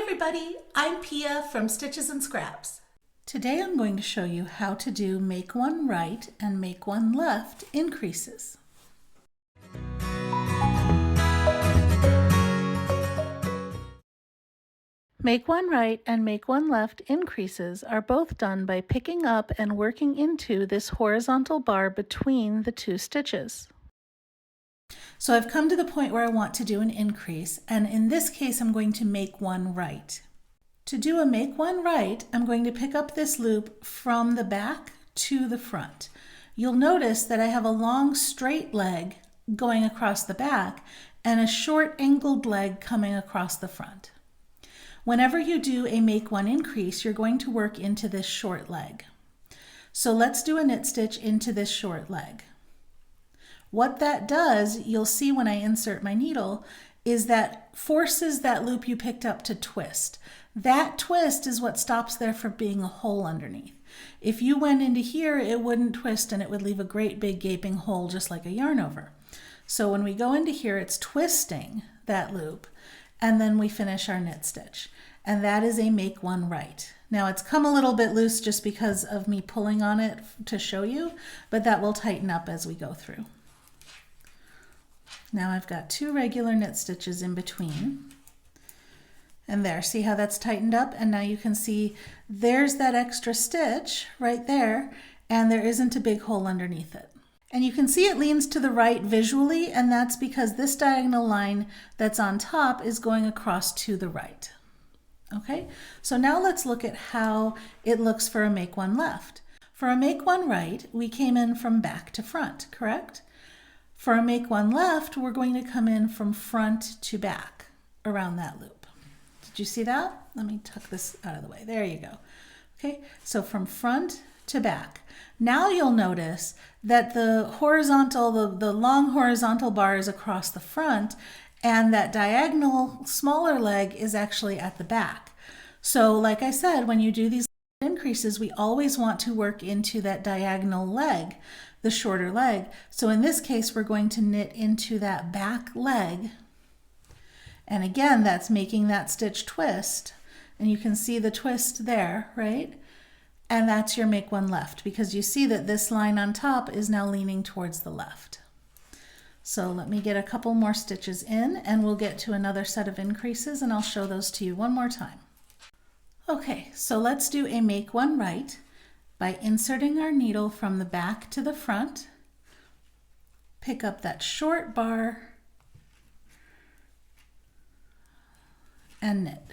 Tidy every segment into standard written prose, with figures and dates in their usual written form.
everybody, I'm Pia from Stitches and Scraps. Today I'm going to show you how to do make one right and make one left increases. Make one right and make one left increases are both done by picking up and working into this horizontal bar between the two stitches. So I've come to the point where I want to do an increase, and in this case I'm going to make one right. To do a make one right, I'm going to pick up this loop from the back to the front. You'll notice that I have a long straight leg going across the back and a short angled leg coming across the front. Whenever you do a make one increase, you're going to work into this short leg. So let's do a knit stitch into this short leg. What that does, you'll see when I insert my needle, is that forces that loop you picked up to twist. That twist is what stops there from being a hole underneath. If you went into here, it wouldn't twist and it would leave a great big gaping hole just like a yarn over. So when we go into here, it's twisting that loop and then we finish our knit stitch. And that is a make one right. Now it's come a little bit loose just because of me pulling on it to show you, but that will tighten up as we go through. Now I've got two regular knit stitches in between. And there, see how that's tightened up? And now you can see there's that extra stitch right there, and there isn't a big hole underneath it. And you can see it leans to the right visually, and that's because this diagonal line that's on top is going across to the right. Okay, so now let's look at how it looks for a make one left. For a make one right, we came in from back to front, correct? For a make one left, we're going to come in from front to back around that loop. Did you see that? Let me tuck this out of the way. There you go. Okay, so from front to back. Now you'll notice that the horizontal, the long horizontal bar is across the front, and that diagonal smaller leg is actually at the back. So like I said, when you do these increases, we always want to work into that diagonal leg, the shorter leg. So in this case, we're going to knit into that back leg. And again, that's making that stitch twist. And you can see the twist there, right? And that's your make one left, because you see that this line on top is now leaning towards the left. So let me get a couple more stitches in and we'll get to another set of increases and I'll show those to you one more time. Okay, so let's do a make one right by inserting our needle from the back to the front, pick up that short bar, and knit.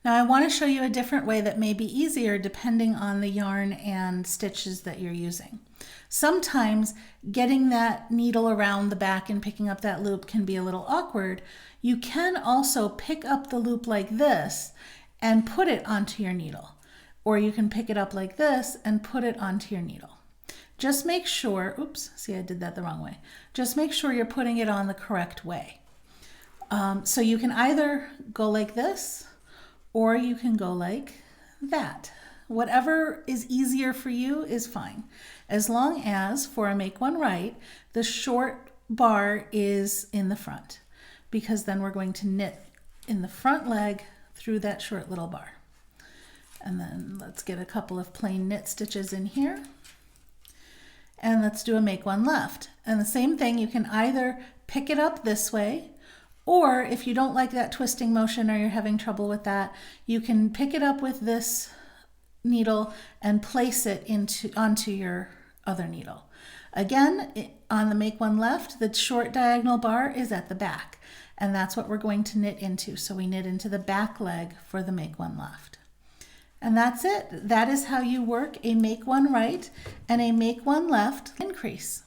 Now I want to show you a different way that may be easier depending on the yarn and stitches that you're using. Sometimes getting that needle around the back and picking up that loop can be a little awkward. You can also pick up the loop like this and put it onto your needle. Or you can pick it up like this and put it onto your needle. Just make sure, oops, see I did that the wrong way. Just make sure you're putting it on the correct way. So you can either go like this, or you can go like that. Whatever is easier for you is fine. As long as, for a make one right, the short bar is in the front, because then we're going to knit in the front leg through that short little bar. And then let's get a couple of plain knit stitches in here. And let's do a make one left. And the same thing, you can either pick it up this way, or if you don't like that twisting motion or you're having trouble with that, you can pick it up with this needle and place it onto your other needle. Again, on the make one left, the short diagonal bar is at the back, and that's what we're going to knit into. So we knit into the back leg for the make one left. And that's it. That is how you work a make one right and a make one left increase.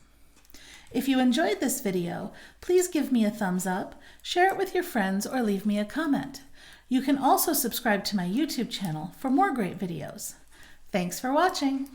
If you enjoyed this video, please give me a thumbs up, share it with your friends, or leave me a comment. You can also subscribe to my YouTube channel for more great videos. Thanks for watching.